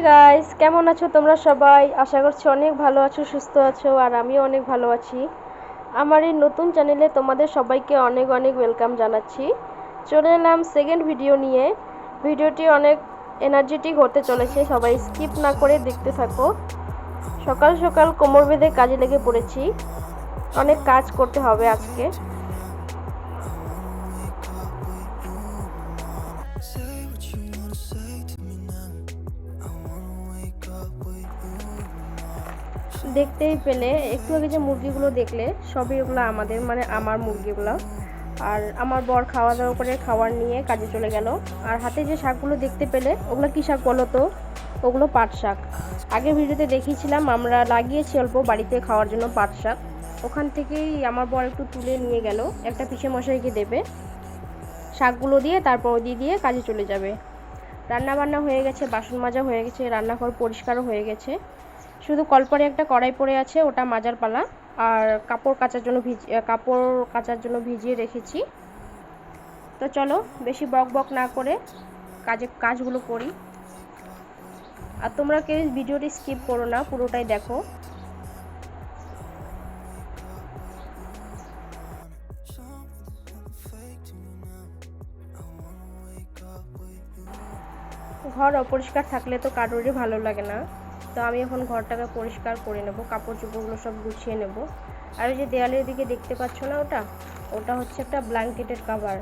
Guys, কেমন আছো তোমরা সবাই? আশা করছি অনেক ভালো আছো, সুস্থ আছো, আর আমিও অনেক ভালো আছি। আমার এই নতুন চ্যানেলে তোমাদের সবাইকে অনেক অনেক ওয়েলকাম জানাচ্ছি। চলে এলাম সেকেন্ড ভিডিও নিয়ে। ভিডিওটি অনেক এনার্জেটিক হতে চলেছে, সবাই স্কিপ না করে দেখতে থাকো। সকাল সকাল কোমর বেঁধে কাজে লেগে পড়েছি, অনেক কাজ করতে হবে আজকে। দেখতেই পেলে একটু আগে যে মুরগিগুলো দেখলে, সবই ওগুলো আমাদের, মানে আমার মুরগিগুলো। আর আমার বর খাওয়া দাওয়া করে খাবার নিয়ে কাজে চলে গেল। আর হাতে যে শাকগুলো দেখতে পেলে, ওগুলো কী শাক বলো তো? ওগুলো পাট শাক। আগের ভিডিওতে দেখিয়েছিলাম, আমরা লাগিয়েছি অল্প বাড়িতে খাওয়ার জন্য পাট শাক। ওখান থেকেই আমার বর একটু তুলে নিয়ে গেল, একটা পিসে মশাইকে দেবে। শাকগুলো দিয়ে তারপর দিয়ে কাজে চলে যাবে। রান্না বান্না হয়ে গেছে, বাসন মাজা হয়ে গেছে, রান্নাঘর পরিষ্কারও হয়ে গেছে। শুধু কলপারে একটা কড়াই পড়ে আছে, ওটা মাজার পালা। আর কাপড় কাচার জন্য ভিজিয়ে রেখেছি। তো চলো বেশি বক বক না করে কাজগুলো করি। আর তোমরা কেউ ভিডিওটি স্কিপ করো না, পুরোটাই দেখো। ঘর অপরিষ্কার থাকলে তো কারোরই ভালো লাগে না। তো আমি এখন ঘরটাকে পরিষ্কার করে নেব, কাপড় চোপড়গুলো সব গুছিয়ে নেব। আর ওই যে দেয়ালের দিকে দেখতে পাচ্ছ না, ওটা হচ্ছে একটা ব্ল্যাঙ্কেটের কাভার।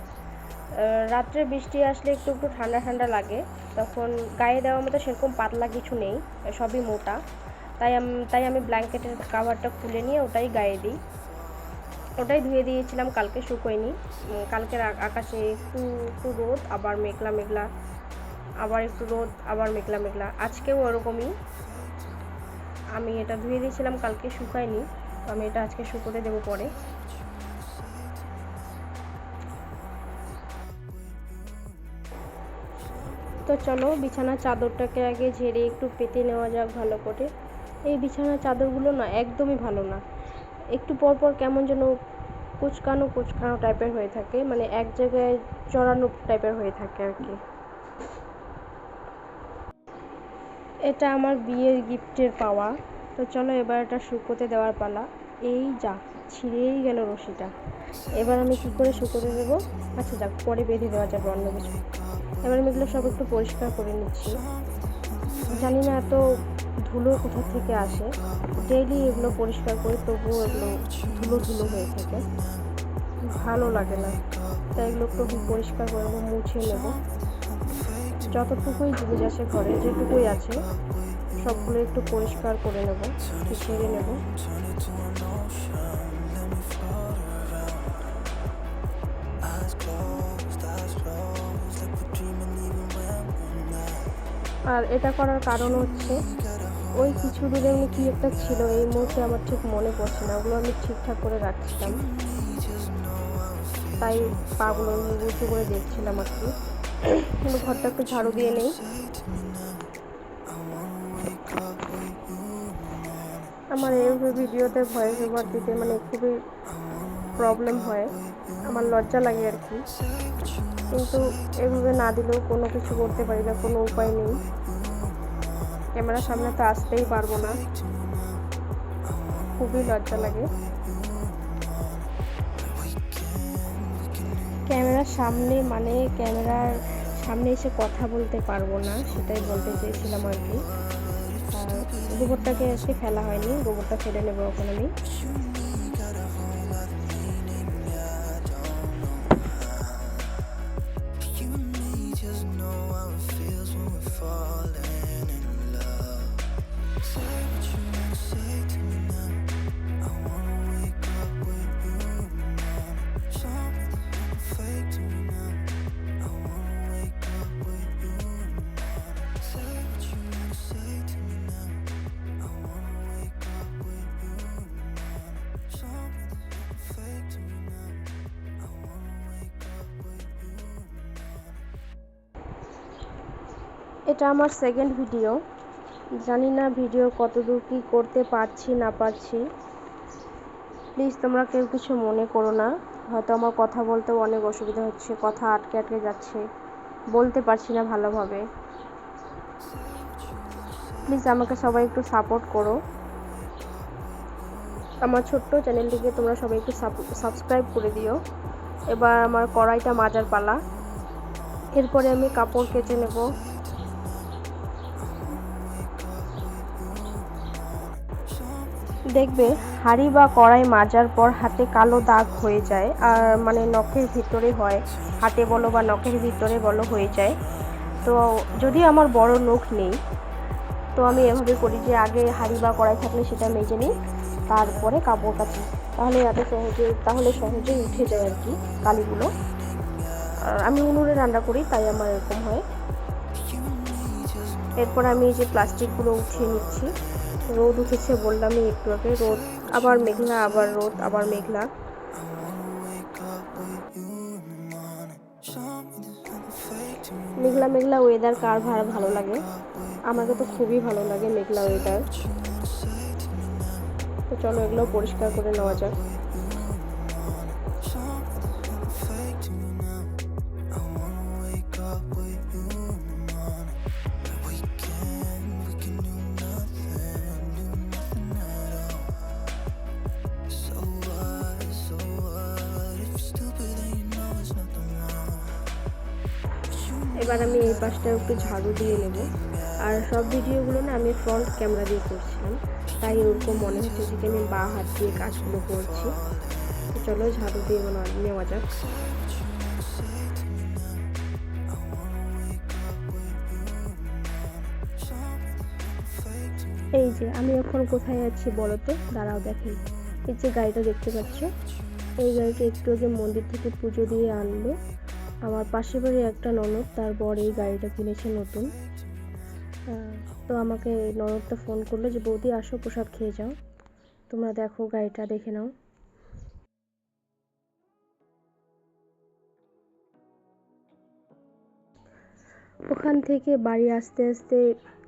রাত্রে বৃষ্টি আসলে একটু একটু ঠান্ডা ঠান্ডা লাগে, তখন গায়ে দেওয়ার মতো সেরকম পাতলা কিছু নেই, সবই মোটা। তাই আমি ব্ল্যাঙ্কেটের কাভারটা খুলে নিয়ে ওটাই গায়ে দিই। ওটাই ধুয়ে দিয়েছিলাম, কালকে শুকোয়নি। কালকের আকাশে একটু একটু রোদ, আবার মেঘলা মেঘলা, আবার একটু রোদ, আবার মেঘলা মেঘলা। আজকেও ওরকমই। আমি এটা ধুয়ে দিয়েছিলাম, কালকে শুকায়নি। আমি এটা আজকে শুকোতে দেবো পরে। তো চলো বিছানার চাদরটাকে আগে ঝেড়ে একটু পেতে নেওয়া যাক ভালো করে। এই বিছানার চাদরগুলো না একদমই ভালো না, একটু পর পর কেমন যেন কুচকানো কুচকানো টাইপের হয়ে থাকে, মানে এক জায়গায় জড়ানো টাইপের হয়ে থাকে আর কি। এটা আমার বিয়ের গিফটের পাওয়া। তো চলো এবার এটা শুকোতে দেওয়ার পালা। এই যা, ছিঁড়েই গেল রশিটা। এবার আমি কি করে শুকোতে দেবো? আচ্ছা যাক, পরে বেঁধে দেওয়া যাবে অন্য কিছু। এবার আমি এগুলো সব একটু পরিষ্কার করে নিচ্ছি। জানি না এত ধুলো কোথা থেকে আসে, ডেইলি এগুলো পরিষ্কার করি তবুও এগুলো ধুলো ধুলো হয়ে থাকে, ভালো লাগে না। তাই এগুলো একটু পরিষ্কার করে নেবো, মুছে নেব। যতটুকুই জিনিস আছে ঘরে, যেটুকুই আছে সবগুলো একটু পরিষ্কার করে নেব, ঝেড়ে নেব। আর এটা করার কারণ হচ্ছে, ওই কিছু দিনের কি একটা ছিল, এই মুহূর্তে আমার ঠিক মনে পড়ছে না, ওগুলো আমি ঠিকঠাক করে রাখছিলাম, তাই পাগুলো উঁচু করে দেখছিলাম আর কি। কিন্তু ঘরটা একটু ঝাড়ু দিয়ে নেই। আমার এইভাবে ভিডিওতে ভয়েস ওভার দিতে মানে খুবই প্রবলেম হয়, আমার লজ্জা লাগে আর কি। কিন্তু এভাবে না দিলেও কোনো কিছু করতে পারি না, কোনো উপায় নেই। ক্যামেরার সামনে তো আসতেই পারবো না, খুবই লজ্জা লাগে। ক্যামেরার সামনে মানে ক্যামেরার সামনে এসে কথা বলতে পারবো না, সেটাই বলতে চেয়েছিলাম আর কি। আর গোবরটাকে আজকে ফেলা হয়নি, গোবরটা ফেলে নেবো এখন আমি। এটা আমার সেকেন্ড ভিডিও, জানি না ভিডিও কতদূর কী করতে পারছি না পারছি। প্লিজ তোমরা কেউ কিছু মনে করো না, হয়তো আমার কথা বলতেও অনেক অসুবিধা হচ্ছে, কথা আটকে আটকে যাচ্ছে, বলতে পারছি না ভালোভাবে। প্লিজ আমাকে সবাই একটু সাপোর্ট করো, আমার ছোট্ট চ্যানেলটিকে তোমরা সবাই একটু সাবস্ক্রাইব করে দিও। এবার আমার কড়াইটা মাজার পালা। এরপরে আমি কাপড় কেচে নেব। দেখবে হাঁড়ি বা কড়াই মাজার পর হাতে কালো দাগ হয়ে যায়, আর মানে নখের ভিতরে হয়, হাতে বলো বা নখের ভিতরে বলো হয়ে যায়। তো যদি আমার বড় নখ নেই, তো আমি এভাবে করি যে আগে হাঁড়ি বা কড়াই থাকলে সেটা মেজে নিই, তারপরে কাপড় কাচি, তাহলে সহজেই উঠে যায় আর কি কালিগুলো। আর আমি উনুনে রান্না করি, তাই আমার এরকম হয়। এরপর আমি এই যে প্লাস্টিকগুলো উঠিয়ে নিচ্ছি। রোদ উঠেছে বললামই একটু আগে, রোদ আবার মেঘলা, আবার রোদ, আবার মেঘলা। মেঘলা মেঘলা ওয়েদার কার ভালো লাগে? আমাকে তো খুবই ভালো লাগে মেঘলা ওয়েদার। তো চলো এগুলো পরিষ্কার করে নেওয়া যাক। এবার আমি এই পাশটা একটু ঝাড়ু দিয়ে নেব। আর সব ভিডিওগুলো না আমি ফ্রন্ট ক্যামেরা দিয়ে করছিলাম, তাই ওরকম মনে হচ্ছে যে আমি বাঁ হাত দিয়ে কাজগুলো করছি। তো চলো ঝাড়ু দিয়ে নেওয়া যাক। এই যে আমি এখন কোথায় আছি বলো তো, দাঁড়াও দেখেন। এই যে গাড়িটা দেখতে পাচ্ছ, এই গাড়িটা একটু আগে মন্দির থেকে পুজো দিয়ে আনলো আমার পাশের বাড়ির একটা ননদ, তার বর এই গাড়িটা কিনেছে নতুন। তো আমাকে ননদটা ফোন করলো যে বৌদি আসো প্রসাদ খেয়ে যাও। তোমরা দেখো গাড়িটা দেখে নাও। ওখান থেকে বাড়ি আসতে আসতে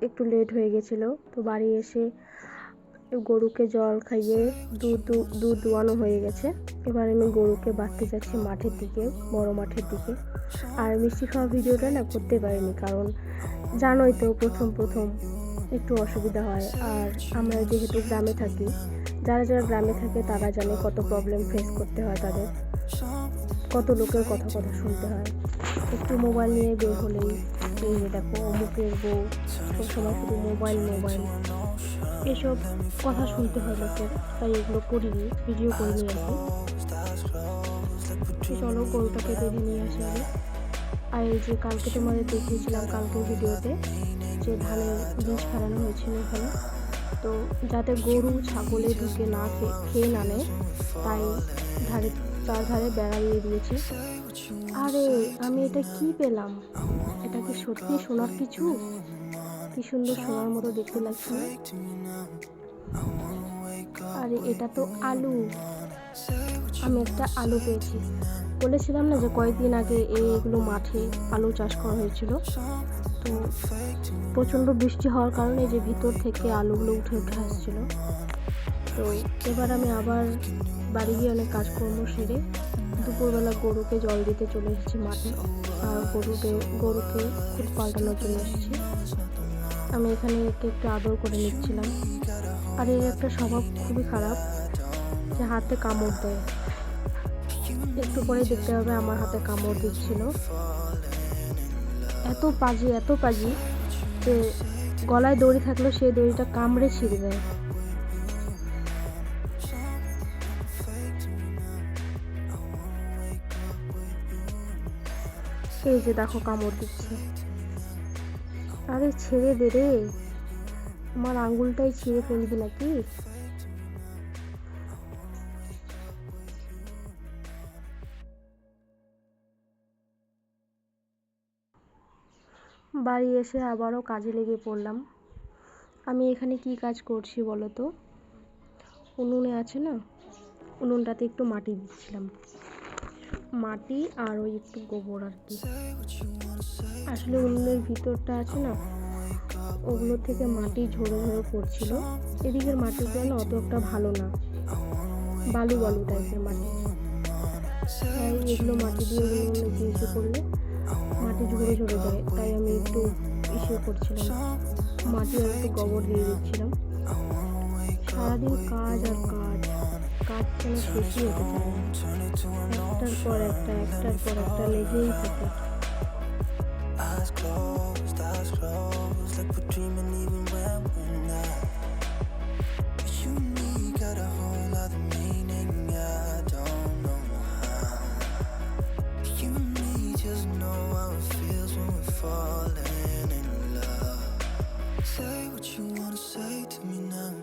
একটু লেট হয়ে গেছিলো। তো বাড়ি এসে গরুকে জল খাইয়ে দুধ দোয়ানো হয়ে গেছে। এবার আমি গরুকে বাঁধতে যাচ্ছি মাঠের দিকে, বড় মাঠের দিকে। আর মিষ্টি খাওয়া ভিডিওটা না করতে পারিনি, কারণ জানোই তো প্রথম একটু অসুবিধা হয়। আর আমরা যেহেতু গ্রামে থাকি, যারা গ্রামে থাকে তারা জানে কত প্রবলেম ফেস করতে হয় তাদের, কত লোকের কথা শুনতে হয়। একটু মোবাইল নিয়ে বের হলেই এই দেখো অমুকের বউ, সবসময় শুধু মোবাইল এসব কথা শুনতে হয় লোকের, তাই এগুলো করিনি, ভিডিও করিনি আর কি। চলো গরুটাকে বেঁধে নিয়ে আসি আগে। আর এই যে কালকে তোমাদের দেখিয়েছিলাম কালকের ভিডিওতে যে ধানের বীজ ফেলানো হয়েছিল এখানে, তো যাতে গরু ছাগলে ঢুকে না খেয়ে না নেয়, তাই তার ধারে বেড়া দিয়ে দিয়েছে। আরে আমি এটা কি পেলাম, এটা কি সত্যি সোনার কিছু? কি সুন্দর সোনার মতো দেখতে লাগছে। আরে এটা তো আলু, আমি একটা আলু পেয়েছি। বলেছিলাম না যে কয়েকদিন আগে এইগুলো মাঠে আলু চাষ করা হয়েছিল, তো প্রচণ্ড বৃষ্টি হওয়ার কারণে যে ভিতর থেকে আলুগুলো উঠে আসছিল। তো এবার আমি আবার বাড়ি গিয়ে অনেক কাজকর্ম সেরে দুপুরবেলা গরুকে জল দিতে চলে এসেছি মাঠে, আর গরুকে খুব পাল্টানোর জন্য এসেছি। আমি এখানে একটু আদর করে নিচ্ছিলাম। আর এর একটা স্বভাব খুবই খারাপ, যে হাতে কামড় দেয়। একটু পরে দেখতে হবে আমার হাতে কামড় দিচ্ছিল। এত পাজি যে গলায় দড়ি থাকলেও সেই দড়িটা কামড়ে ছিঁড়ে দেয়। এই যে দেখো কামড় দিচ্ছে। আরে ছেড়ে দে রে, আমার আঙ্গুলটাই ছিঁড়ে ফেলবি নাকি? বাড়ি এসে আবারও কাজে লেগে পড়লাম। আমি এখানে কি কাজ করছি বলো তো? উনুনে আছে না, উনুনটাতে একটু মাটি দিচ্ছিলাম, মাটি আর ওই একটু গোবর আর কি। আসলে উনুনের ভিতরটা আছে না, ওগুলো থেকে মাটি ঝরে পড়ছিল। এদিকের মাটিগুলো না অত একটা ভালো না, বালু টাইপের মাটি, তাই এগুলো মাটি দিয়ে এসে করলে মাটি ঝরে যায়, তাই আমি একটু করছিলাম। মাটি আর একটু গোবর দিয়ে দিচ্ছিলাম। সারাদিন কাজ আর কাজ, কাজ যেন শেষই হতে চায় না, একটার পর একটা লেগেই থাকে। Say what you wanna say to me now.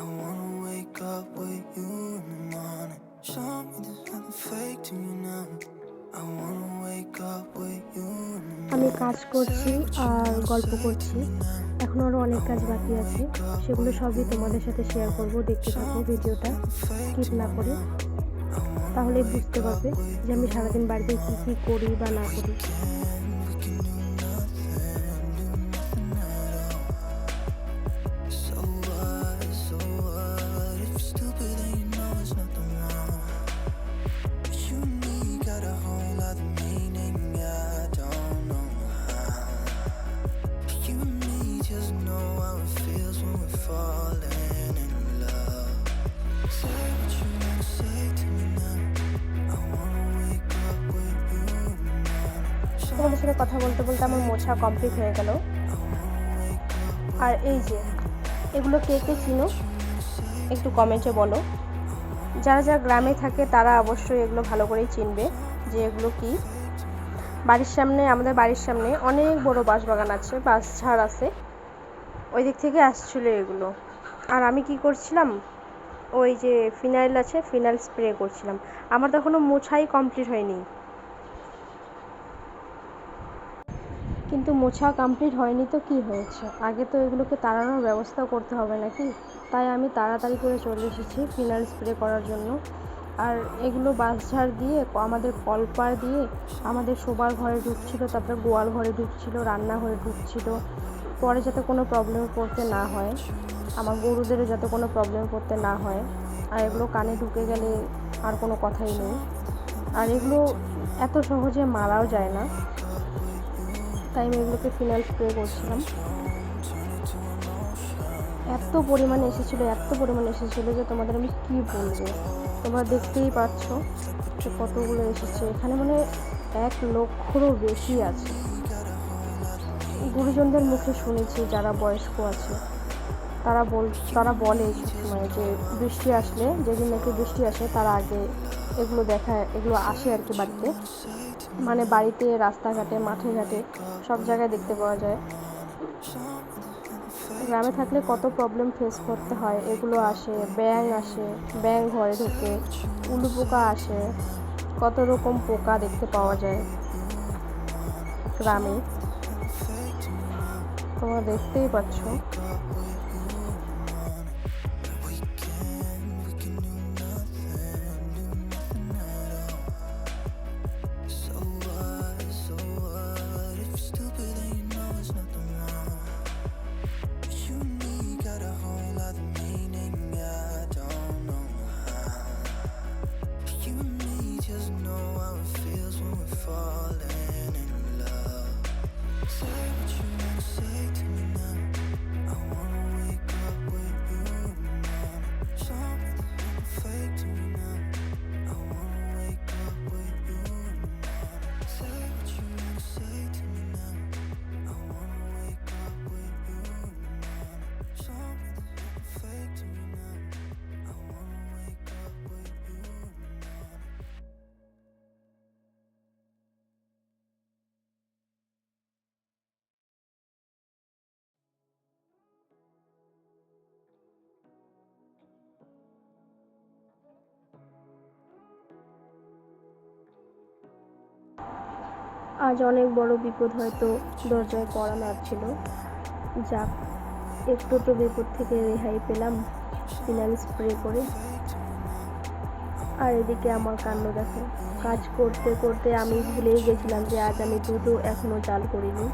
I wanna wake up with you in the morning. Show me there's nothing fake to me now. I wanna wake up with you in the morning. আমি কাজ করছি আর গল্প করছি, এখন আরও অনেক কাজ বাকি আছে, সেগুলো সবই তোমাদের সাথে শেয়ার করব। দেখতে থাকো ভিডিওটা স্কিপ না করে, তাহলে বুঝতে পারবে যে আমি সারাদিন বাড়িতে কী কী করি বা না করি। তোমাদের সাথে কথা বলতে বলতে আমার মোছা কমপ্লিট হয়ে গেল। আর এই যে এগুলো কে কে চিনো একটু কমেন্টে বলো। যারা যারা গ্রামে থাকে তারা অবশ্যই এগুলো ভালো করেই চিনবে যে এগুলো কি। বাড়ির সামনে, আমাদের বাড়ির সামনে অনেক বড় বাঁশবাগান আছে, বাঁশঝাড় আছে, ওই দিক থেকে আসছিল এগুলো। আর আমি কি করছিলাম, ওই যে ফিনাইল আছে, ফিনাইল স্প্রে করছিলাম। আমার তো এখনও মোছাই কমপ্লিট হয়নি, কিন্তু মোছা কমপ্লিট হয়নি তো কি হয়েছে, আগে তো এগুলোকে তাড়ানোর ব্যবস্থা করতে হবে নাকি। তাই আমি তাড়াতাড়ি করে চলে এসেছি ফিনাইল স্প্রে করার জন্য। আর এগুলো বাঁশঝাড় দিয়ে, আমাদের কলপার দিয়ে আমাদের শোবার ঘরে ঢুকছিল, তারপরে গোয়াল ঘরে ঢুকছিল, রান্নাঘরে ঢুকছিল। পরে যাতে কোনো প্রবলেমে পড়তে না হয়, আমার গরুদেরও যাতে কোনো প্রবলেমে পড়তে না হয়। আর এগুলো কানে ঢুকে গেলে আর কোনো কথাই নেই। আর এগুলো এত সহজে মারাও যায় না, তাই আমি এগুলোকে ফিনাইল স্প্রে করছিলাম। এত পরিমাণে এসেছিলো যে তোমাদের আমি কি বলবো, তোমরা দেখতেই পাচ্ছ যে কতগুলো এসেছে। এখানে মানে 1 লক্ষেরও বেশি আছে। গুরুজনদের মুখে শুনেছি, যারা বয়স্ক আছে তারা বলে সবসময় যে বৃষ্টি আসলে, যেদিন নাকি বৃষ্টি আসে তার আগে এগুলো আসে আর কি বাড়িতে, মানে বাড়িতে, রাস্তাঘাটে, মাঠে ঘাটে সব জায়গায় দেখতে পাওয়া যায়। গ্রামে থাকলে কত প্রবলেম ফেস করতে হয়। এগুলো আসে, ব্যাঙ ঘরে ঢোকে, উলু পোকা আসে, কত রকম পোকা দেখতে পাওয়া যায় গ্রামে, তোমরা দেখতেই পাচ্ছ। আজ অনেক বড় বিপদ হয়তো দরজায় কড়া নাড়ছিল। যাক, একটু তো বিপদ থেকে রেহাই পেলাম ফিনাইল স্প্রে করে। আর এদিকে আমার কাণ্ড দেখো, কাজ করতে করতে আমি ভুলেই গেছিলাম যে আজ আমি দুটো এখনও চাল করিনি।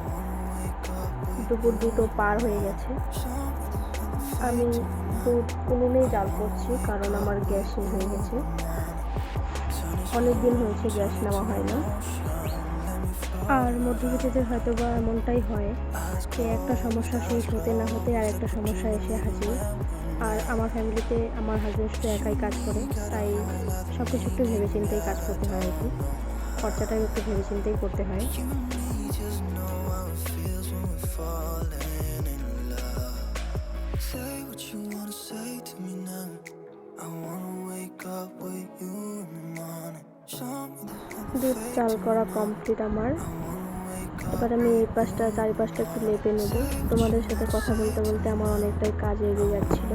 দুপুর 2টো পার হয়ে গেছে। আমি দুধ উনুনেই জাল করছি, কারণ আমার গ্যাস শেষ হয়ে গেছে। অনেক দিন হয়েছে গ্যাস নেওয়া হয় না। আর মধ্যবিত্তদের হয়তো বা এমনটাই হয়, যে একটা সমস্যা শেষ হতে না হতে আর একটা সমস্যা এসে হাজির। আর আমার ফ্যামিলিতে আমার হাজবেন্ড শুধু একাই কাজ করে, তাই সব কিছু একটু ভেবেচিন্তেই কাজ করতে হয় আর কি। খরচাটাও একটু ভেবেচিন্তেই করতে হয়। You just know how it feels when we're falling in love. Say what you wanna say to me now. I wanna wake up with you in the morning. Show me the দুধ চাল করা complete আমার। এবার আমি এই পাশটা চারিপাশটা একটু লেপে নেব। তোমাদের সাথে কথা বলতে বলতে আমার অনেকটাই কাজ এগিয়ে যাচ্ছিল।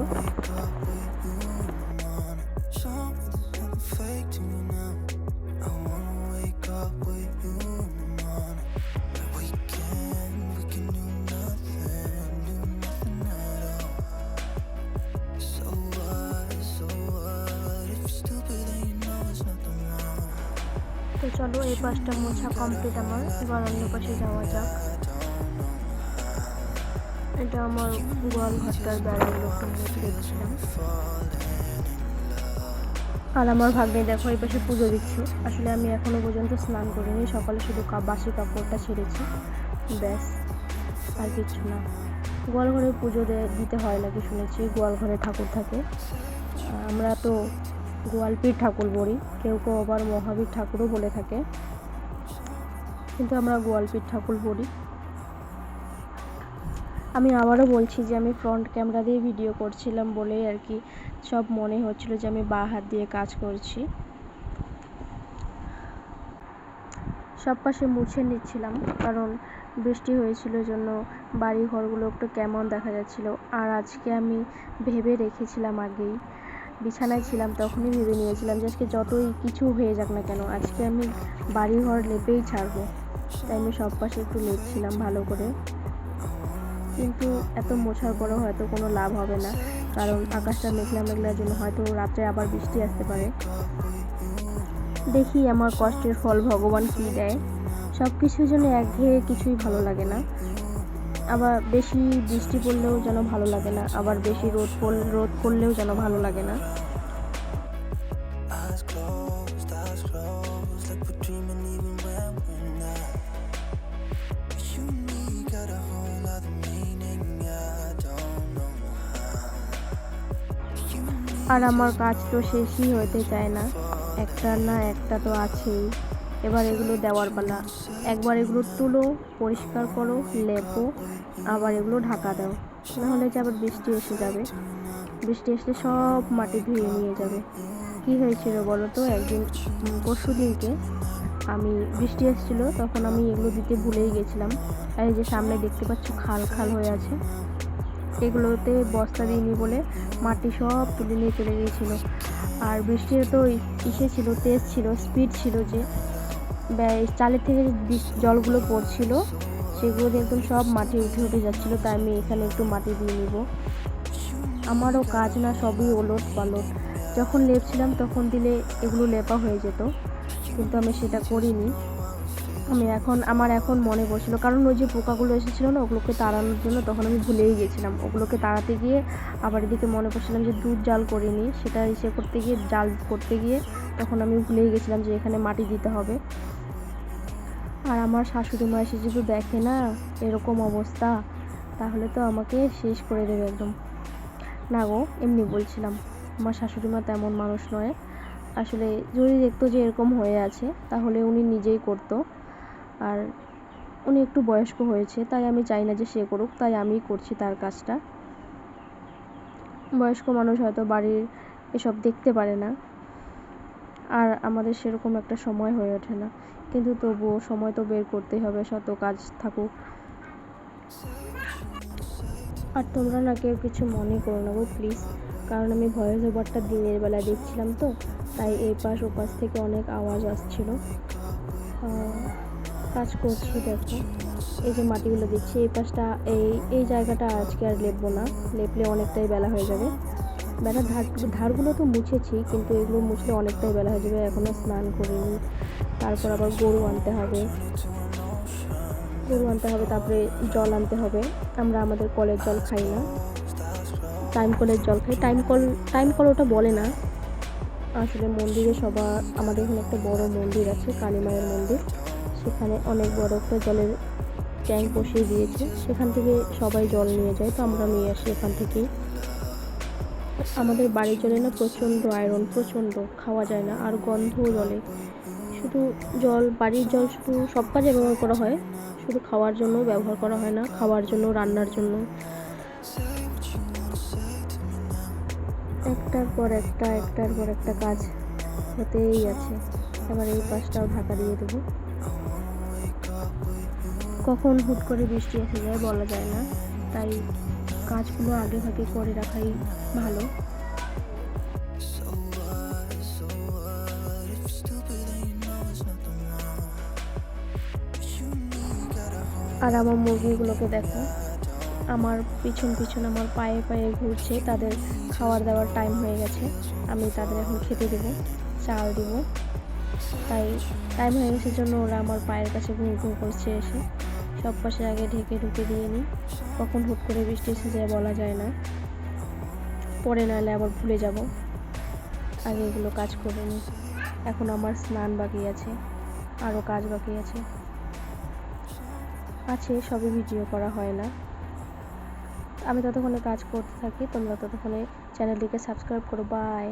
show me there's nothing fake to me now. I wanna wake up with you in the morning. We can do nothing at all. So what, if you're stupid then you know there's nothing wrong. তো চলো এই পাশটা মোছা complete আমার, এবার অন্য পাশে যাওয়া যাক। এটা আমার গোয়াল ঘরটার বেড়াগুলো মুছে রেখেছিলাম। আর আমার ভাগ্নে দেখো এই পাশে পুজো দিচ্ছে। আসলে আমি এখনো পর্যন্ত স্নান করিনি, সকালে শুধু বাসি কাপড়টা ছেড়েছি, ব্যাস, আর কিচ্ছু না। গোয়াল ঘরে পুজো দিতে হয় নাকি শুনেছি, গোয়াল ঘরে ঠাকুর থাকে। আমরা তো গোয়ালপীর ঠাকুর বলি, কেউ কেউ আবার মহাবীর ঠাকুরও বলে থাকে, কিন্তু আমরা গোয়ালপীর ঠাকুর বলি। আমি আবারও বলছি যে আমি ফ্রন্ট ক্যামেরা দিয়ে ভিডিও করছিলাম বলেই আর কি সব মনে হচ্ছিল যে আমি বাঁ হাত দিয়ে কাজ করছি। সব পাশে মুছে নিচ্ছিলাম, কারণ বৃষ্টি হয়েছিল জন্য বাড়ি ঘরগুলো একটু কেমন দেখা যাচ্ছিল। আর আজকে আমি ভেবে রেখেছিলাম, আগেই বিছানায় ছিলাম তখনই ভেবে নিয়েছিলাম যে আজকে যতই কিছু হয়ে যাক না কেন, আজকে আমি বাড়ি ঘর লেপেই ছাড়বো। তাই আমি সব পাশে একটু লেপছিলাম ভালো করে। কিন্তু এত মোছার পরেও হয়তো কোনো লাভ হবে না, কারণ আকাশটা মেঘলা মেঘলার জন্য হয়তো রাত্রে আবার বৃষ্টি আসতে পারে। দেখি আমার কষ্টের ফল ভগবান কী দেয়। সব কিছুর জন্য একঘেয়ে কিছুই ভালো লাগে না। আবার বেশি বৃষ্টি পড়লেও যেন ভালো লাগে না, আবার বেশি রোদ পড়লেও যেন ভালো লাগে না। Eyes closed, like we're dreaming even when we're not. You and me got a whole other meaning, I don't know how. You and me আর আমার কাজ তো শেষই হতে চায় না, একটা না একটা তো আছেই। এবার এগুলো দেওয়ার পালা। একবার এগুলো তুলো, পরিষ্কার করো, লেপো, আবার এগুলো ঢাকা দাও, নাহলে যে আবার বৃষ্টি এসে যাবে। বৃষ্টি আসলে সব মাটি ধুয়ে নিয়ে যাবে। কি হয়েছিল বলো তো, একদিন পরশু দিনকে আমি বৃষ্টি এসেছিলো, তখন আমি এগুলো দিতে ভুলেই গেছিলাম। আর এই যে সামনে দেখতে পাচ্ছ খাল খাল হয়ে আছে, এগুলোতে বস্তা দিইনি বলে মাটি সব তুলে নিয়ে চলে গিয়েছিলো। আর বৃষ্টির তো ইসে ছিল, তেজ ছিল, স্পিড ছিল, যে চালের থেকে জলগুলো পড়ছিল সেগুলো দিয়ে একদম সব মাটি উঠে যাচ্ছিলো। তাই আমি এখানে একটু মাটি দিয়ে নিব। আমারও কাজ না, সবই ওলট পালট। যখন লেপছিলাম তখন দিলে এগুলো লেপা হয়ে যেত, কিন্তু আমি সেটা করিনি। আমার এখন মনে পড়ছিল, কারণ ওই যে পোকাগুলো এসেছিলো না, ওগুলোকে তাড়ানোর জন্য তখন আমি ভুলেই গেছিলাম। ওগুলোকে তাড়াতে গিয়ে আবার এদিকে মনে পড়ছিলাম যে দুধ জাল করিনি, সেটা জাল করতে গিয়ে তখন আমি ভুলেই গেছিলাম যে এখানে মাটি দিতে হবে। আর আমার শাশুড়ি মা এসে যদি দেখে না এরকম অবস্থা, তাহলে তো আমাকে শেষ করে দেবে একদম। না গো, এমনি বলছিলাম, আমার শাশুড়ি মা তেমন মানুষ নয়। আসলে যদি দেখতো যে এরকম হয়ে আছে, তাহলে উনি নিজেই করতো। আর উনি একটু বয়স্ক হয়েছে, তাই আমি চাই না যে সে করুক, তাই আমিই করছি তার কাজটা। বয়স্ক মানুষ হয়তো বাড়ির এসব দেখতে পারে না, আর আমাদের সেরকম একটা সময় হয়ে ওঠে না, কিন্তু তবুও সময় তো বের করতেই হবে, শত কাজ থাকুক। আর তোমরা না কেউ কিছু মনে করো না গো প্লিজ, কারণ আমি ভয়েস ওভারটা দিনের বেলা দেখছিলাম তো, তাই এই পাশ ও পাশ থেকে অনেক আওয়াজ আসছিল। কাজ করছি দেখো, এই যে মাটিগুলো দিচ্ছি, এই পাশটা এই জায়গাটা আজকে আর লেপবো না, লেপলে অনেকটাই বেলা হয়ে যাবে। বেলার ধারগুলো তো মুছেছি, কিন্তু এগুলো মুছলে অনেকটাই বেলা হয়ে যাবে, এখনও স্নান করিনি। তারপর আবার গরু আনতে হবে, তারপরে জল আনতে হবে। আমরা আমাদের কলের জল খাই না, টাইম কলের জল খাই। টাইম কল ওটা বলে না, আসলে মন্দিরে আমাদের এখানে একটা বড় মন্দির আছে, কালী মায়ের মন্দির। সেখানে অনেক বড় একটা জলের ট্যাঙ্ক বসিয়ে দিয়েছে, সেখান থেকে সবাই জল নিয়ে যায়, তো আমরা নিয়ে আসি এখান থেকেই। আমাদের বাড়ির জলে না প্রচণ্ড আয়রন, প্রচণ্ড খাওয়া যায় না, আর গন্ধও জলে। শুধু জল, বাড়ির জল শুধু সব কাজে ব্যবহার করা হয়, শুধু খাওয়ার জন্য ব্যবহার করা হয় না, খাওয়ার জন্য, রান্নার জন্য। একটার পর একটা কাজ হতেই আছে। এবার এই পাশটাও ঢাকা দিয়ে দেবো। কখন হুট করে বৃষ্টি এসে যায় বলা যায় না, তাই কাজগুলো আগে ভাগে করে রাখাই ভালো। আর আমার মুরগিগুলোকে দেখো, আমার পিছন পিছন আমার পায়ে পায়ে ঘুরছে, তাদের খাওয়ার দাওয়ার টাইম হয়ে গেছে, আমি তাদের এখন খেতে দেবো, চাল দেবো। তাই টাইম হয়ে গেছে জন্য ওরা আমার পায়ের কাছে ঘুর ঘুর করছে এসে। সব পাশে আগে ঢেকে ঢুকে দিয়ে নিই, কখন হুট করে বৃষ্টি এসে যায় বলা যায় না, পরে নাহলে আবার ভুলে যাব। আগে এগুলো কাজ করে নিই। এখন আমার স্নান বাকি আছে, আরও কাজ বাকি আছে, সবই ভিডিও করা হয় না। আমি ততক্ষণে কাজ করতে থাকি, তোমরা ততক্ষণে চ্যানেলটিকে সাবস্ক্রাইব করো। বাই।